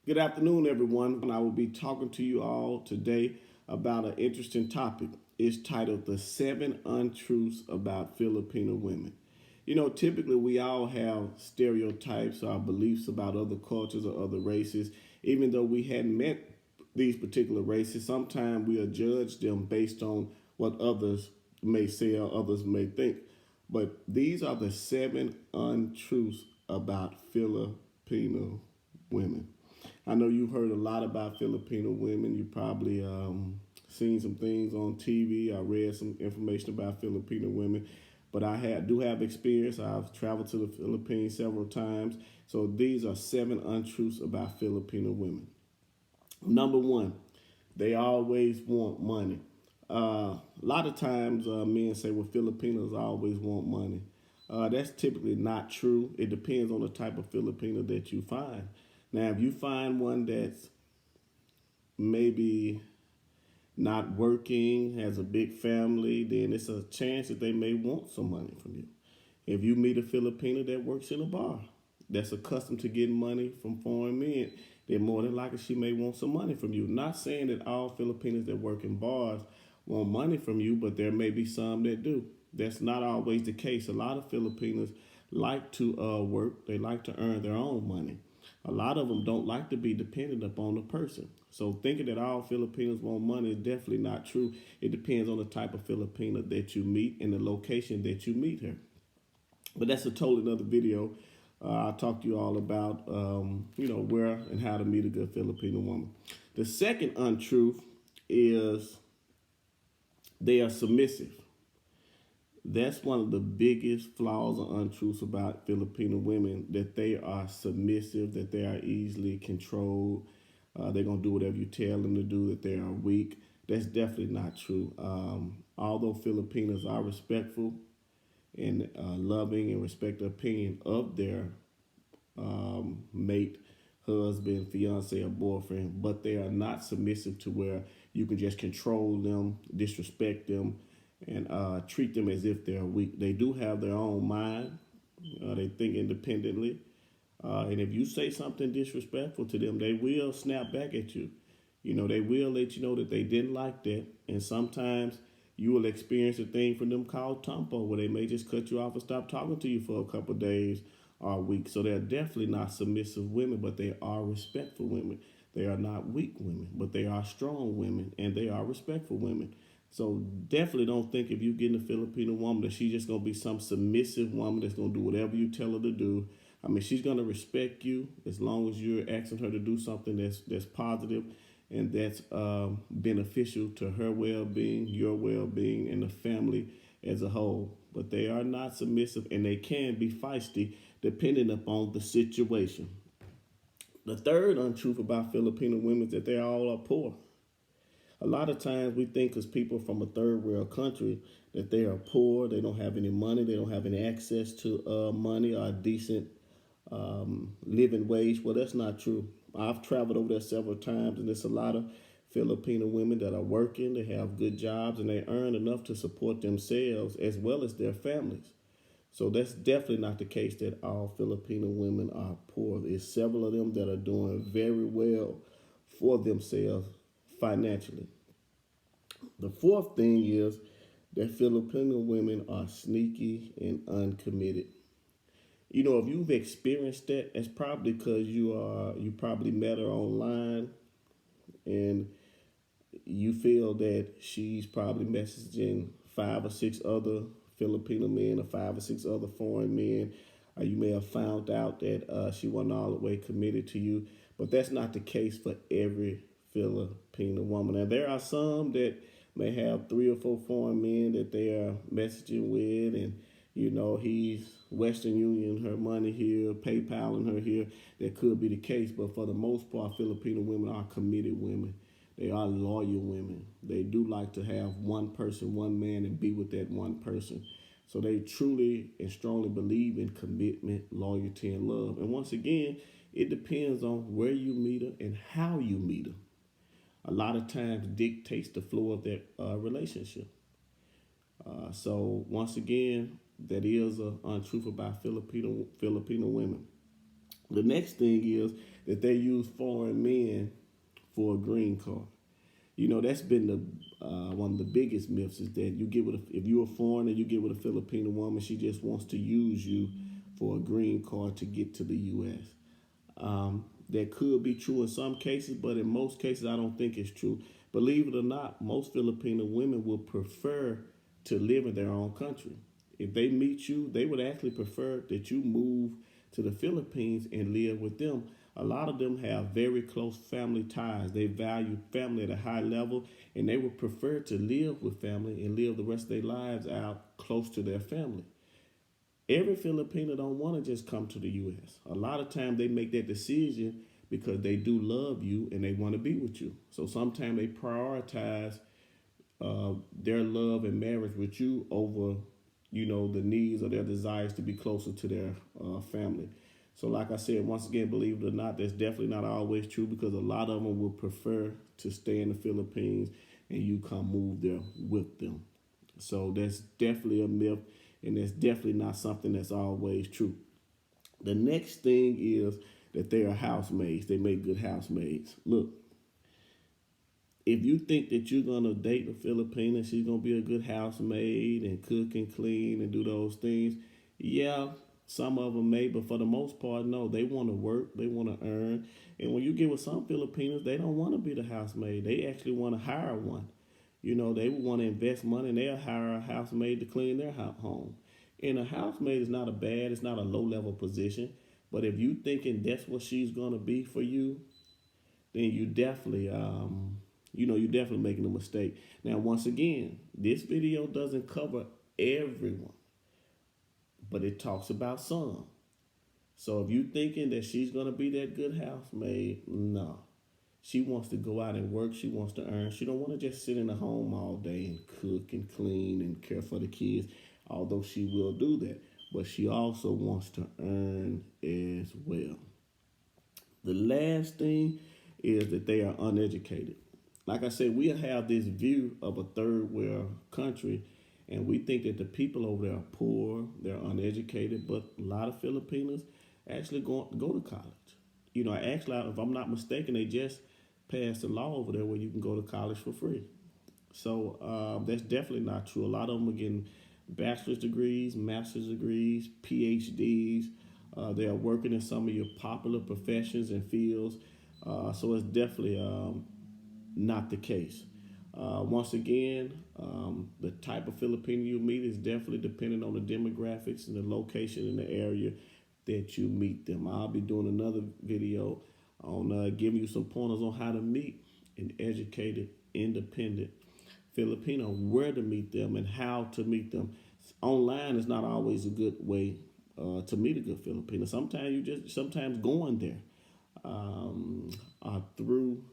Good afternoon, everyone. I will be talking to you all today about an interesting topic. It's titled The Seven Untruths About Filipino Women. Typically we all have stereotypes or beliefs about other cultures or other races. Even though we hadn't met these particular races, sometimes we'll judge them based on what others may say or others may think. But these are the seven untruths about Filipino women. I know you've heard a lot about Filipino women. You probably seen some things on TV. I read some information about Filipino women, but do have experience. I've traveled to the Philippines several times. So these are seven untruths about Filipino women. Number one, they always want money. A lot of times men say, well, Filipinos always want money. That's typically not true. It depends on the type of Filipino that you find. Now, if you find one that's maybe not working, has a big family, then it's a chance that they may want some money from you. If you meet a Filipino that works in a bar, that's accustomed to getting money from foreign men, then more than likely she may want some money from you. Not saying that all Filipinos that work in bars want money from you, but there may be some that do. That's not always the case. A lot of Filipinos like to work. They like to earn their own money. A lot of them don't like to be dependent upon a person. So thinking that all Filipinos want money is definitely not true. It depends on the type of Filipino that you meet and the location that you meet her. But that's a totally another video. I'll talk to you all about, where and how to meet a good Filipino woman. The second untruth is they are submissive. That's one of the biggest flaws or untruths about Filipino women, that they are submissive, that they are easily controlled. They're going to do whatever you tell them to do, that they are weak. That's definitely not true. Although Filipinos are respectful and loving and respect the opinion of their mate, husband, fiance, or boyfriend, but they are not submissive to where you can just control them, disrespect them, and treat them as if they're weak. They do have their own mind. They think independently. And if you say something disrespectful to them, they will snap back at you. They will let you know that they didn't like that. And sometimes you will experience a thing from them called tampo, where they may just cut you off and stop talking to you for a couple of days or weeks. So they're definitely not submissive women, but they are respectful women. They are not weak women, but they are strong women, and they are respectful women. So definitely don't think if you get a Filipino woman that she's just gonna be some submissive woman that's gonna do whatever you tell her to do. I mean, she's gonna respect you as long as you're asking her to do something that's positive and that's beneficial to her well-being, your well-being, and the family as a whole. But they are not submissive, and they can be feisty depending upon the situation. The third untruth about Filipino women is that they all are poor. A lot of times we think as people from a third world country that they are poor, they don't have any money, they don't have any access to money or a decent living wage. Well, that's not true. I've traveled over there several times, and there's a lot of Filipino women that are working, they have good jobs, and they earn enough to support themselves as well as their families. So that's definitely not the case that all Filipino women are poor. There's several of them that are doing very well for themselves financially. The fourth thing is that Filipino women are sneaky and uncommitted. If you've experienced that, it's probably because you probably met her online and you feel that she's probably messaging five or six other Filipino men or five or six other foreign men. You may have found out that she wasn't all the way committed to you, but that's not the case for every Filipino woman. Now, there are some that may have three or four foreign men that they are messaging with, and he's Western Union her money here, PayPaling her here. That could be the case, but for the most part, Filipino women are committed women. They are loyal women. They do like to have one person, one man, and be with that one person. So they truly and strongly believe in commitment, loyalty, and love. And once again, it depends on where you meet her and how you meet her. A lot of times dictates the flow of that relationship. So once again, that is an untruth about Filipino women. The next thing is that they use foreign men for a green card. You know, that's been the one of the biggest myths is that you get with if you're a foreigner, you get with a Filipino woman, she just wants to use you for a green card to get to the U.S. That could be true in some cases, but in most cases, I don't think it's true. Believe it or not, most Filipino women will prefer to live in their own country. If they meet you, they would actually prefer that you move to the Philippines and live with them. A lot of them have very close family ties. They value family at a high level, and they would prefer to live with family and live the rest of their lives out close to their family. Every Filipino don't want to just come to the U.S. A lot of times they make that decision because they do love you and they want to be with you. So sometimes they prioritize their love and marriage with you over, you know, the needs or their desires to be closer to their family. So, like I said, once again, believe it or not, that's definitely not always true because a lot of them will prefer to stay in the Philippines and you come move there with them. So that's definitely a myth, and that's definitely not something that's always true. The next thing is that they are housemaids. They make good housemaids. Look, if you think that you're gonna date a Filipina, she's gonna be a good housemaid and cook and clean and do those things. Yeah, some of them may, but for the most part, no. They want to work, they want to earn, and when you get with some Filipinos, they don't want to be the housemaid. They actually want to hire one. You know, they would want to invest money and they'll hire a housemaid to clean their home. And a housemaid is not a bad, it's not a low level position. But if you thinking that's what she's gonna be for you, then you definitely you're definitely making a mistake. Now, once again, this video doesn't cover everyone, but it talks about some. So if you thinking that she's gonna be that good housemaid, no. She wants to go out and work. She wants to earn. She don't want to just sit in the home all day and cook and clean and care for the kids, although she will do that. But she also wants to earn as well. The last thing is that they are uneducated. Like I said, we have this view of a third world country, and we think that the people over there are poor, they're uneducated, but a lot of Filipinos actually go to college. You know, actually, if I'm not mistaken, they just passed a law over there where you can go to college for free. So that's definitely not true. A lot of them are getting bachelor's degrees, master's degrees, PhDs. They are working in some of your popular professions and fields. So it's definitely not the case. Once again, the type of Filipino you meet is definitely dependent on the demographics and the location in the area that you meet them. I'll be doing another video on giving you some pointers on how to meet an educated, independent Filipino, where to meet them and how to meet them. Online is not always a good way to meet a good Filipino. Sometimes going there through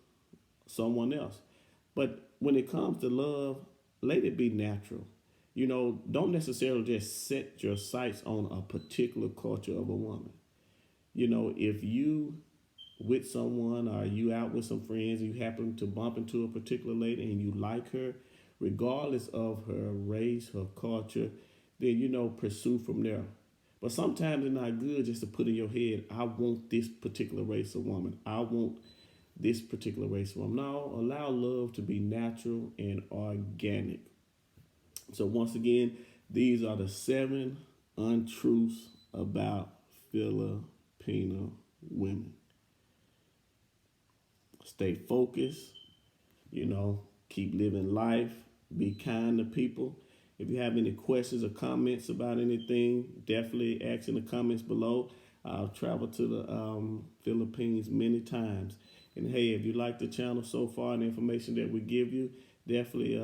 someone else. But when it comes to love, let it be natural. You know, don't necessarily just set your sights on a particular culture of a woman. You know, if you with someone or you out with some friends and you happen to bump into a particular lady and you like her, regardless of her race, her culture, then pursue from there. But sometimes it's not good just to put in your head, I want this particular race of woman. I want this particular race of woman. No, allow love to be natural and organic. So once again, these are the 7 untruths about Filipino women. Stay focused, keep living life, be kind to people. If you have any questions or comments about anything, definitely ask in the comments below. I've traveled to the Philippines many times. And hey, if you like the channel so far and the information that we give you, definitely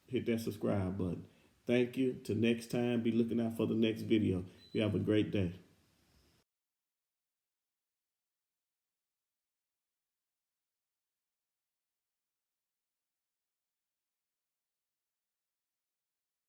hit that subscribe button. Thank you. Till next time, be looking out for the next video. You have a great day.